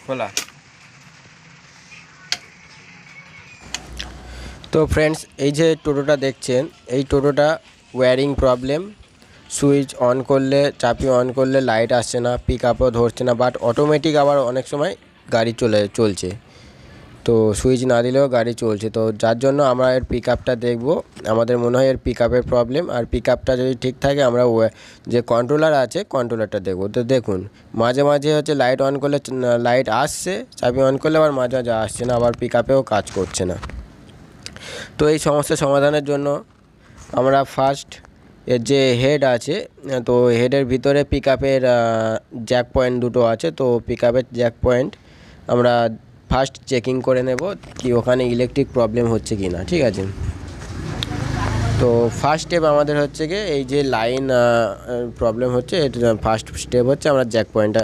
খোলা। তো ফ্রেন্ডস, এই যে টোটোটা দেখছেন, এই টোটোটা ওয়্যারিং প্রবলেম। সুইচ অন করলে, চাপিয়ে অন করলে লাইট আসছে না, পিক আপও ধরছে না, বাট অটোমেটিক আবার অনেক সময় গাড়ি চলছে। তো সুইচ না দিলেও গাড়ি চলছে। তো যার জন্য আমরা এর পিক আপটা দেখবো। আমাদের মনে হয় এর পিক আপের প্রবলেম। আর পিক আপটা যদি ঠিক থাকে আমরা যে কন্ট্রোলার আছে কন্ট্রোলারটা দেখবো। তো দেখুন, মাঝে মাঝে হচ্ছে লাইট অন করলে লাইট আসছে, চাবি অন করলে আবার মাঝে মাঝে আসছে না, আবার পিক আপেও কাজ করছে না। তো এই সমস্যা সমাধানের জন্য আমরা ফার্স্ট এর যে হেড আছে, তো হেডের ভিতরে পিক আপের জ্যাক পয়েন্ট দুটো আছে। তো পিক আপের জ্যাক পয়েন্ট আমরা ফার্স্ট চেকিং করে নেব কি ওখানে ইলেকট্রিক প্রবলেম হচ্ছে কি না, ঠিক আছে। তো ফার্স্ট স্টেপ আমাদের হচ্ছে গিয়ে এই যে লাইন প্রবলেম হচ্ছে, এটা ফার্স্ট স্টেপ হচ্ছে আমরা জ্যাক পয়েন্টটা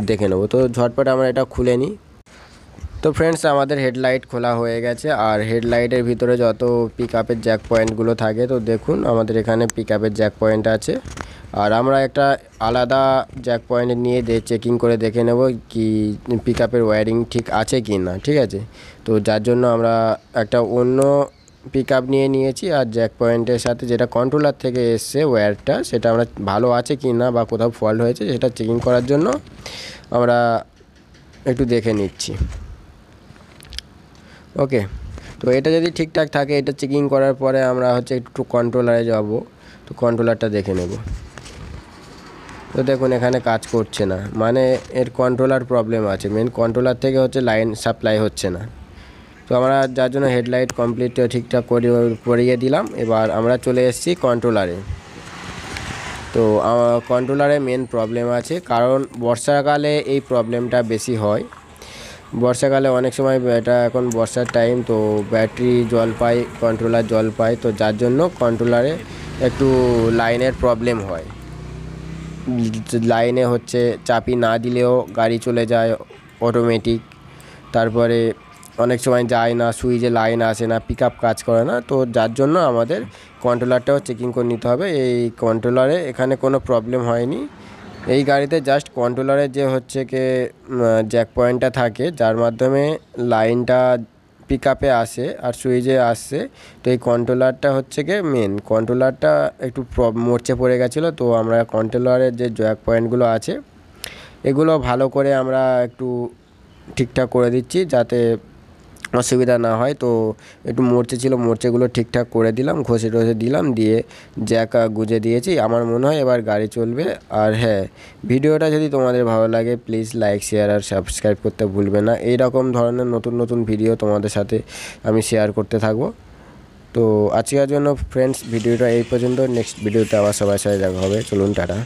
দেখে নেব। তো ঝটপট আমরা এটা খুলে নিই। তো ফ্রেন্ডস, আমাদের হেডলাইট খোলা হয়ে গেছে। আর হেডলাইটের ভিতরে যত পিক আপের জ্যাক পয়েন্টগুলো থাকে, তো দেখুন আমাদের এখানে পিক আপের জ্যাক পয়েন্ট আছে। আর আমরা একটা আলাদা জ্যাক পয়েন্ট নিয়ে চেকিং করে দেখে নেব কি পিক আপের ওয়্যারিং ঠিক আছে কি না, ঠিক আছে। তো যার জন্য আমরা একটা অন্য পিক আপ নিয়ে নিয়েছি, আর জ্যাক পয়েন্টের সাথে যেটা কন্ট্রোলার থেকে এসছে ওয়্যারটা, সেটা আমরা ভালো আছে কি না বা কোথাও ফল্ট হয়েছে সেটা চেকিং করার জন্য আমরা একটু দেখে নিচ্ছি। ওকে, তো এটা যদি ঠিকঠাক থাকে, এটা চেকিং করার পরে আমরা হচ্ছে একটু কন্ট্রোলারে যাব। তো কন্ট্রোলারটা দেখে নেব। তো দেখুন এখানে কাজ করছে না, মানে এর কন্ট্রোলার প্রবলেম আছে। মেন কন্ট্রোলার থেকে হচ্ছে লাইন সাপ্লাই হচ্ছে না। তো আমরা যার জন্য হেডলাইট কমপ্লিট ঠিকঠাক করিয়ে দিলাম। এবার আমরা চলে এসেছি কন্ট্রোলারে। তো কন্ট্রোলারে মেন প্রবলেম আছে, কারণ বর্ষাকালে এই প্রবলেমটা বেশি হয়। বর্ষাকালে অনেক সময়, এটা এখন বর্ষার টাইম, তো ব্যাটারি জল পায়, কন্ট্রোলার জল পায়। তো যার জন্য কন্ট্রোলারে একটু লাইনের প্রবলেম হয়। লাইনে হচ্ছে চাবি না দিলেও গাড়ি চলে যায় অটোমেটিক। তারপরে অনেক সময় যায় না, সুইচে লাইন আসে না, পিক আপ কাজ করে না। তো যার জন্য আমাদের কন্ট্রোলারটাও চেকিং করে নিতে হবে। এই কন্ট্রোলারে এখানে কোনো প্রবলেম হয়নি। এই গাড়িতে জাস্ট কন্ট্রোলারের যে হচ্ছে কি জ্যাক পয়েন্টটা থাকে, যার মাধ্যমে লাইনটা পিক আপে আসে আর সুইচে আসছে। তো এই কন্ট্রোলারটা হচ্ছে কি মেন, কন্ট্রোলারটা একটু মরচে পড়ে গেছিলো। তো আমরা কন্ট্রোলারের যে জ্যাক পয়েন্টগুলো আছে এগুলো ভালো করে আমরা একটু ঠিকঠাক করে দিচ্ছি যাতে অসুবিধা না হয়। তো একটু মরচে ছিল, মরচেগুলো ঠিকঠাক করে দিলাম, ঘষে টষে দিলাম, দিয়ে জ্যাকা গুঁজে দিয়েছি। আমার মনে হয় এবার গাড়ি চলবে। আর হ্যাঁ, ভিডিওটা যদি তোমাদের ভালো লাগে প্লিজ লাইক, শেয়ার আর সাবস্ক্রাইব করতে ভুলবে না। এই রকম ধরনের নতুন নতুন ভিডিও তোমাদের সাথে আমি শেয়ার করতে থাকবো। তো আজকের জন্য ফ্রেন্ডস ভিডিওটা এই পর্যন্ত। নেক্সট ভিডিওতে আবার সবার সাথে দেখা হবে। চলুন, টাটা।